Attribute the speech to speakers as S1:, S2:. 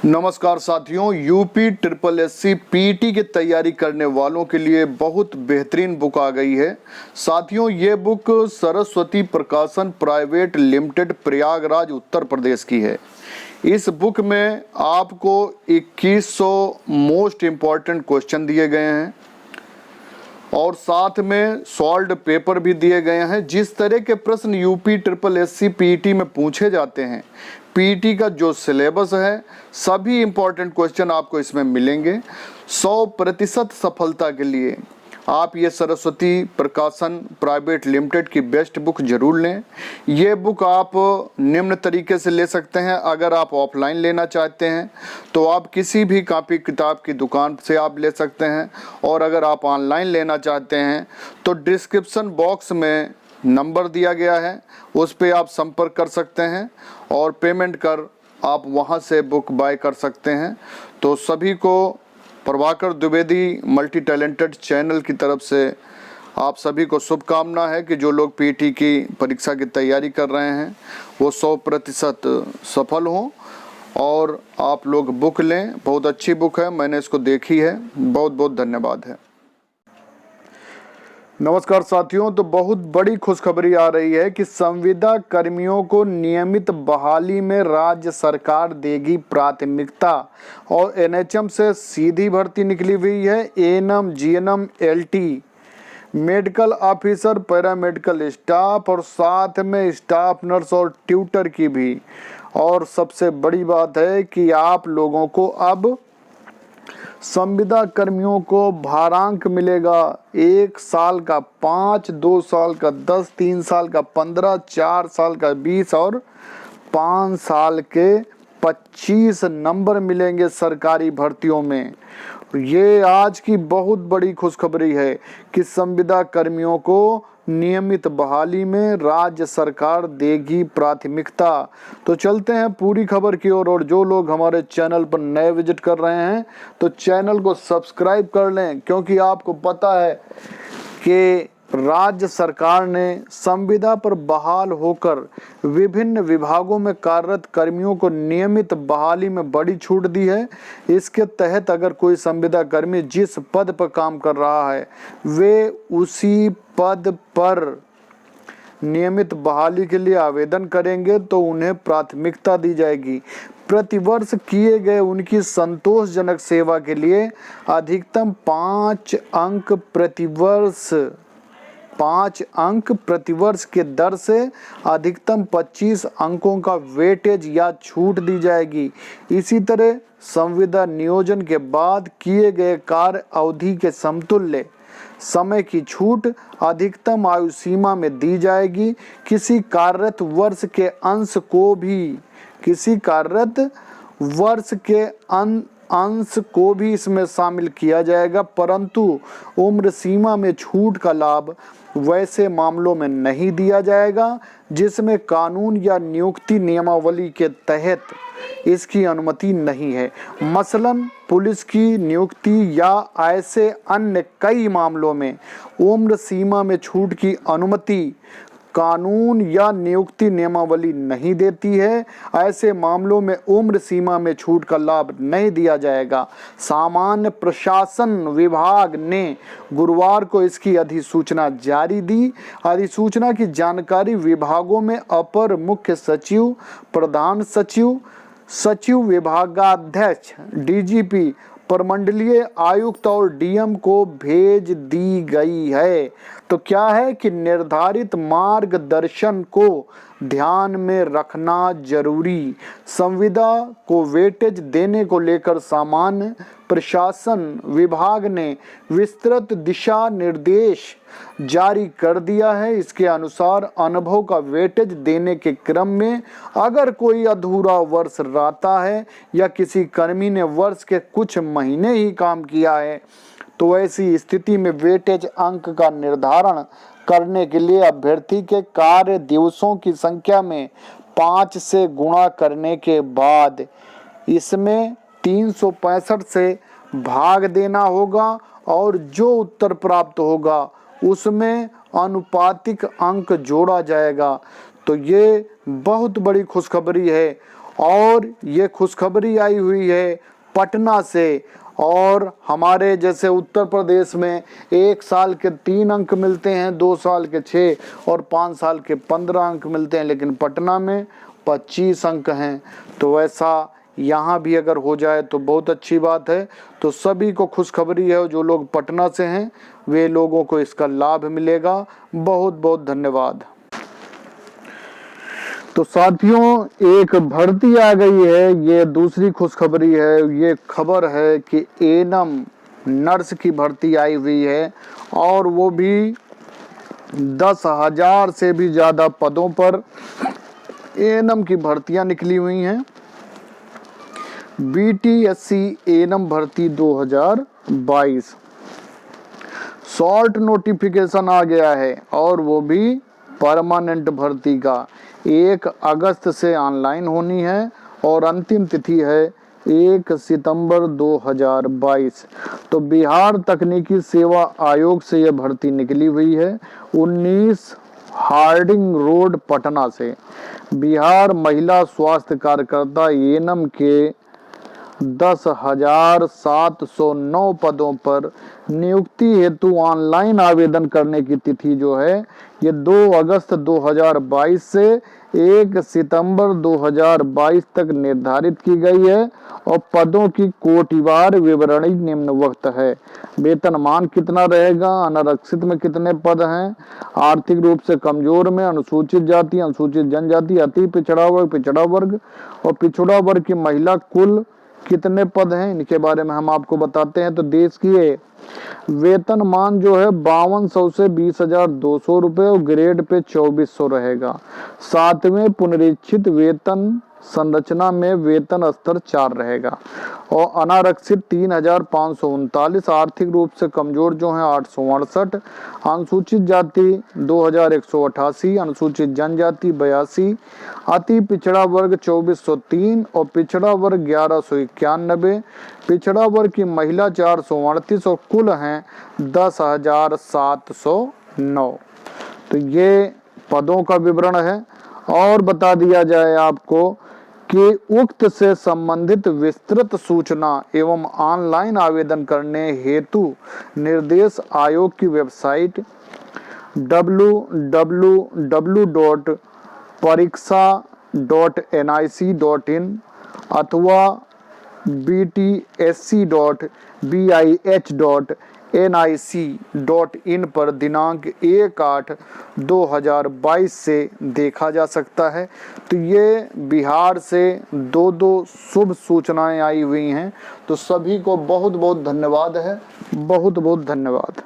S1: नमस्कार साथियों, UP triple SC PT की तैयारी करने वालों के लिए बहुत बेहतरीन बुक आ गई है। साथियों, ये बुक सरस्वती प्रकाशन प्राइवेट लिमिटेड प्रयागराज उत्तर प्रदेश की है। इस बुक में आपको 2100 मोस्ट इम्पॉर्टेंट क्वेश्चन दिए गए हैं और साथ में सॉल्व्ड पेपर भी दिए गए हैं। जिस तरह के प्रश्न यूपी ट्रिपल एससी पीटी में पूछे जाते हैं, पीटी का जो सिलेबस है, सभी इम्पोर्टेंट क्वेश्चन आपको इसमें मिलेंगे। 100% सफलता के लिए आप ये सरस्वती प्रकाशन प्राइवेट लिमिटेड की बेस्ट बुक जरूर लें। ये बुक आप निम्न तरीके से ले सकते हैं। अगर आप ऑफलाइन लेना चाहते हैं तो आप किसी भी कॉपी किताब की दुकान से आप ले सकते हैं, और अगर आप ऑनलाइन लेना चाहते हैं तो डिस्क्रिप्शन बॉक्स में नंबर दिया गया है, उस पर आप संपर्क कर सकते हैं और पेमेंट कर आप वहां से बुक बाय कर सकते हैं। तो सभी को Prabhakar Dwivedi multi talented channel की तरफ से आप सभी को शुभकामना है कि जो लोग पीटी की परीक्षा की तैयारी कर रहे हैं वो 100% सफल हों और आप लोग बुक लें। बहुत अच्छी बुक है, मैंने इसको देखी है। बहुत बहुत धन्यवाद है। नमस्कार साथियों, तो बहुत बड़ी खुशखबरी आ रही है कि संविदा कर्मियों को नियमित बहाली में राज्य सरकार देगी प्राथमिकता। और एनएचएम से सीधी भर्ती निकली हुई है। ANM, GNM, LT, medical officer, paramedical staff और साथ में स्टाफ नर्स और ट्यूटर की भी। और सबसे बड़ी बात है कि आप लोगों को अब संविदा कर्मियों को भारांक मिलेगा। 1 साल का 5, 2 साल का 10, 3 साल का 15, 4 साल का 20 और 5 साल के 25 नंबर मिलेंगे सरकारी भर्तियों में। ये आज की बहुत बड़ी खुशखबरी है कि संविदा कर्मियों को नियमित बहाली में राज्य सरकार देगी प्राथमिकता। तो चलते हैं पूरी खबर की ओर। और जो लोग हमारे चैनल पर नए विजिट कर रहे हैं तो चैनल को सब्सक्राइब कर लें, क्योंकि आपको पता है कि राज्य सरकार ने संविदा पर बहाल होकर विभिन्न विभागों में कार्यरत कर्मियों को नियमित बहाली में बड़ी छूट दी है। इसके तहत अगर कोई संविदा कर्मी जिस पद पर काम कर रहा है वे उसी पद पर नियमित बहाली के लिए आवेदन करेंगे तो उन्हें प्राथमिकता दी जाएगी। प्रतिवर्ष किए गए उनकी संतोषजनक सेवा के लिए अधिकतम 5 अंक प्रतिवर्ष के दर से अधिकतम 25 अंकों का वेटेज या छूट दी जाएगी। इसी तरह संविदा नियोजन के बाद किए गए कार्य अवधि के समतुल्य समय की छूट अधिकतम आयु सीमा में दी जाएगी। किसी कार्यरत वर्ष के अंश को भी इसमें शामिल किया जाएगा, परंतु उम्र सीमा में छूट का लाभ वैसे मामलों में नहीं दिया जाएगा जिसमें कानून या नियुक्ति नियमावली के तहत इसकी अनुमति नहीं है। मसलन पुलिस की नियुक्ति या ऐसे अन्य कई मामलों में उम्र सीमा में छूट की अनुमति कानून या नियुक्ति नियमावली नहीं देती है। ऐसे मामलों में उम्र सीमा में छूट का लाभ नहीं दिया जाएगा। सामान्य प्रशासन विभाग ने गुरुवार को इसकी अधिसूचना जारी दी। अधिसूचना की जानकारी विभागों में अपर मुख्य सचिव, प्रधान सचिव, सचिव विभागाध्यक्ष, डीजीपी, प्रमंडलीय आयुक्त और डीएम को भेज दी गई है। तो क्या है कि निर्धारित मार्गदर्शन को ध्यान में रखना जरूरी। संविदा को वेटेज देने को लेकर सामान्य प्रशासन विभाग ने विस्तृत दिशा निर्देश जारी कर दिया है। इसके अनुसार अनुभव का वेटेज देने के क्रम में अगर कोई अधूरा वर्ष रहता है या किसी कर्मी ने वर्ष के कुछ महीने ही काम किया है तो ऐसी स्थिति में वेटेज अंक का निर्धारण करने के लिए अभ्यर्थी के कार्य दिवसों की संख्या में 5 से गुणा करने के बाद इसमें 365 से भाग देना होगा और जो उत्तर प्राप्त होगा उसमें अनुपातिक अंक जोड़ा जाएगा। तो ये बहुत बड़ी खुशखबरी है। और ये खुशखबरी आई हुई है पटना से। और हमारे जैसे उत्तर प्रदेश में 1 साल के 3 अंक मिलते हैं, 2 साल के 6 और 5 साल के 15 अंक मिलते हैं, लेकिन पटना में 25 अंक हैं। तो वैसा यहाँ भी अगर हो जाए तो बहुत अच्छी बात है। तो सभी को खुशखबरी है, जो लोग पटना से हैं वे लोगों को इसका लाभ मिलेगा। बहुत बहुत धन्यवाद। तो साथियों, एक भर्ती आ गई है, ये दूसरी खुशखबरी है। ये खबर है कि एएनएम नर्स की भर्ती आई हुई है और वो भी 10,000 से भी ज़्यादा पदों पर एएनएम की भर्तियां निकली हुई हैं। बीटीएससी एएनएम भर्ती 2022 शॉर्ट नोटिफिकेशन आ गया है और वो भी परमानेंट भर्ती का। 1 अगस्त से ऑनलाइन होनी है और अंतिम तिथि है 1 सितंबर 2022। तो बिहार तकनीकी सेवा आयोग से यह भर्ती निकली हुई है 19 हार्डिंग रोड पटना से। बिहार महिला स्वास्थ्य कार्यकर्ता एएनएम के 10,709 पदों पर नियुक्ति हेतु ऑनलाइन आवेदन करने की तिथि जो है ये 2 अगस्त 2022 से 1 सितंबर 2022 तक निर्धारित की गई है। और पदों की कोटिवार विवरणी निम्नवक्त है। वेतनमान कितना रहेगा, अनारक्षित में कितने पद हैं, आर्थिक रूप से कमजोर में, अनुसूचित जाति, अनुसूचित जनजाति, अति पिछड़ा वर्ग और पिछड़ा वर्ग की महिला कुल कितने पद हैं, इनके बारे में हम आपको बताते हैं। तो देश की वेतनमान जो है 5200 से 20,200 रुपए और ग्रेड पे 2400 रहेगा। 7वें पुनरीक्षित वेतन संरचना में वेतन स्तर 4 रहेगा और अनारक्षित 3,539, आर्थिक रूप से कमजोर जो है 868, अनुसूचित जाति 2,188, अनुसूचित जनजाति 82, अति पिछड़ा वर्ग 2403 और पिछड़ा वर्ग 1191, पिछड़ा वर्ग की महिला 438 और कुल हैं 10,709। तो ये पदों का विवरण है। और बता दिया जाए आपको कि उक्त से संबंधित विस्तृत सूचना एवं ऑनलाइन आवेदन करने हेतु निर्देश आयोग की वेबसाइट www.pariksha.nic.in अथवा bts.bih.nic.in पर दिनांक 1/8/2022 से देखा जा सकता है। तो ये बिहार से 2 शुभ सूचनाएं आई हुई हैं। तो सभी को बहुत बहुत धन्यवाद है। बहुत बहुत धन्यवाद।